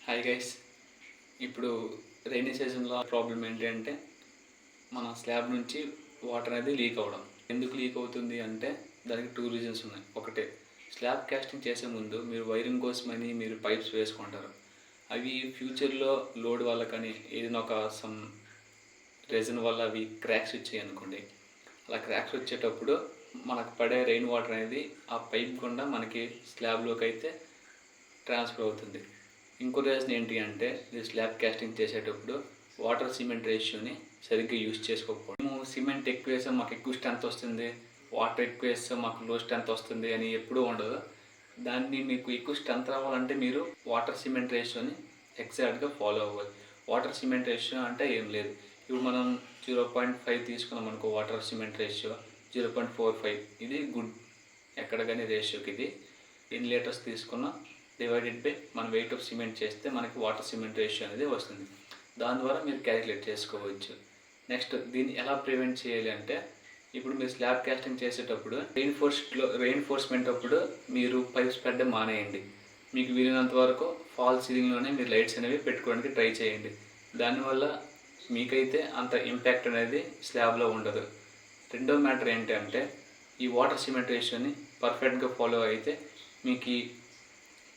Hi guys. ఇప్పుడు rainy సీజన్లో problem ఏంటి అంటే మన స్లాబ్ నుంచి వాటర్ అనేది లీక్ అవ్వడం. ఎందుకు లీక్ అవుతుంది అంటే దానికి 2 రీజన్స్ ఉన్నాయి. ఒకటే, స్లాబ్ కాస్టింగ్ చేసే ముందు మీరు వైరింగ్ కోసమని మీరు పైప్స్ వేసుకుంటారు. అవి ఫ్యూచర్లో లోడ్ వల్ల కానీ ఏదైనా ఒక సమ్ రీజన్ వల్ల అవి క్రాక్స్ వచ్చాయి అనుకోండి. అలా క్రాక్స్ వచ్చేటప్పుడు మనకు పడే రెయిన్ వాటర్ అనేది ఆ పైప్ గుండా మనకి స్లాబ్లోకి అయితే ట్రాన్స్ఫర్ అవుతుంది. ఇంకో రీజన్ ఏంటి అంటే ఇది స్లాబ్ కాస్టింగ్ చేసేటప్పుడు వాటర్ సిమెంట్ రేషియోని సరిగ్గా యూజ్ చేసుకోకపోవడం. మేము సిమెంట్ ఎక్కువ వేసాం మాకు ఎక్కువ స్ట్రెంత్ వస్తుంది, వాటర్ ఎక్కువ వేస్తే మాకు లో స్ట్రెంత్ వస్తుంది అని ఎప్పుడూ ఉండదు. దాన్ని మీకు ఎక్కువ స్ట్రెంత్ రావాలంటే మీరు వాటర్ సిమెంట్ రేషియోని ఎగ్జాక్ట్గా ఫాలో అవ్వాలి. వాటర్ సిమెంట్ రేషియో అంటే ఏం లేదు, ఇప్పుడు మనం 0.5 తీసుకున్నాం అనుకో వాటర్ సిమెంట్ రేషియో 0.45, ఇది గుడ్ ఎక్కడ కానీ రేషియోకి. ఇది ఎన్ని లీటర్స్ తీసుకున్నా డివైడెడ్ బై మన వెయిట్ ఆఫ్ సిమెంట్ చేస్తే మనకి వాటర్ సిమెంట్ రేషియో అనేది వస్తుంది. దాని ద్వారా మీరు క్యాలిక్యులేట్ చేసుకోవచ్చు. నెక్స్ట్, దీన్ని ఎలా ప్రివెంట్ చేయాలి అంటే ఇప్పుడు మీరు స్లాబ్ కాస్టింగ్ చేసేటప్పుడు రెయిన్ఫోర్స్మెంట్ అప్పుడు మీరు పైప్స్ పెట్టడం మానేయండి. మీకు వీలైనంత వరకు ఫాల్ సీలింగ్లోనే మీరు లైట్స్ అనేవి పెట్టుకోవడానికి ట్రై చేయండి. దానివల్ల మీకైతే అంత ఇంపాక్ట్ అనేది స్లాబ్లో ఉండదు. రెండో మ్యాటర్ ఏంటి అంటే ఈ వాటర్ సిమెంట్ రేషియోని పర్ఫెక్ట్గా ఫాలో అయితే మీకు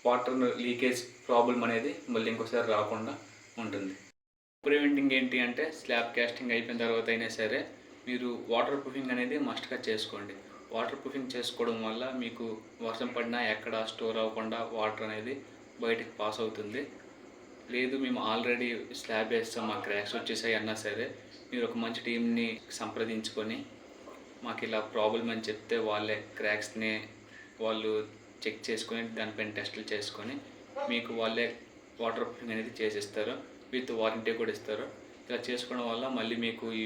వాటర్ లీకేజ్ ప్రాబ్లం అనేది మళ్ళీ ఇంకోసారి రాకుండా ఉంటుంది. ప్రివెంటింగ్ ఏంటి అంటే స్లాబ్ కాస్టింగ్ అయిపోయిన తర్వాత అయినా సరే మీరు వాటర్ ప్రూఫింగ్ అనేది మస్ట్గా చేసుకోండి. వాటర్ ప్రూఫింగ్ చేసుకోవడం వల్ల మీకు వర్షం పడినా ఎక్కడ స్టోర్ అవ్వకుండా వాటర్ అనేది బయటికి పాస్ అవుతుంది. లేదు మేము ఆల్రెడీ స్లాబ్ వేస్తాం మాకు క్రాక్స్ వచ్చేసాయి అన్నా సరే మీరు ఒక మంచి టీంని సంప్రదించుకొని మాకు ఇలా ప్రాబ్లం అని చెప్తే వాళ్ళే క్రాక్స్ని వాళ్ళు చెక్ చేసుకొని దానిపైన టెస్టులు చేసుకొని మీకు వాళ్ళే వాటర్ ప్రూఫింగ్ అనేది చేసిస్తారు, విత్ వారంటీ కూడా ఇస్తారు. ఇలా చేసుకోవడం వల్ల మళ్ళీ మీకు ఈ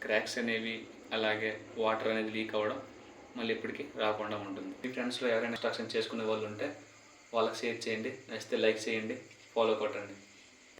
క్రాక్స్ అనేవి అలాగే వాటర్ అనేది లీక్ అవ్వడం మళ్ళీ ఇప్పటికీ రాకుండా ఉంటుంది. మీ ఫ్రెండ్స్లో ఎవరైనా ఇన్స్ట్రక్షన్ చేసుకునే వాళ్ళు ఉంటే వాళ్ళకి షేర్ చేయండి, నచ్చితే లైక్ చేయండి, ఫాలో కొట్టండి.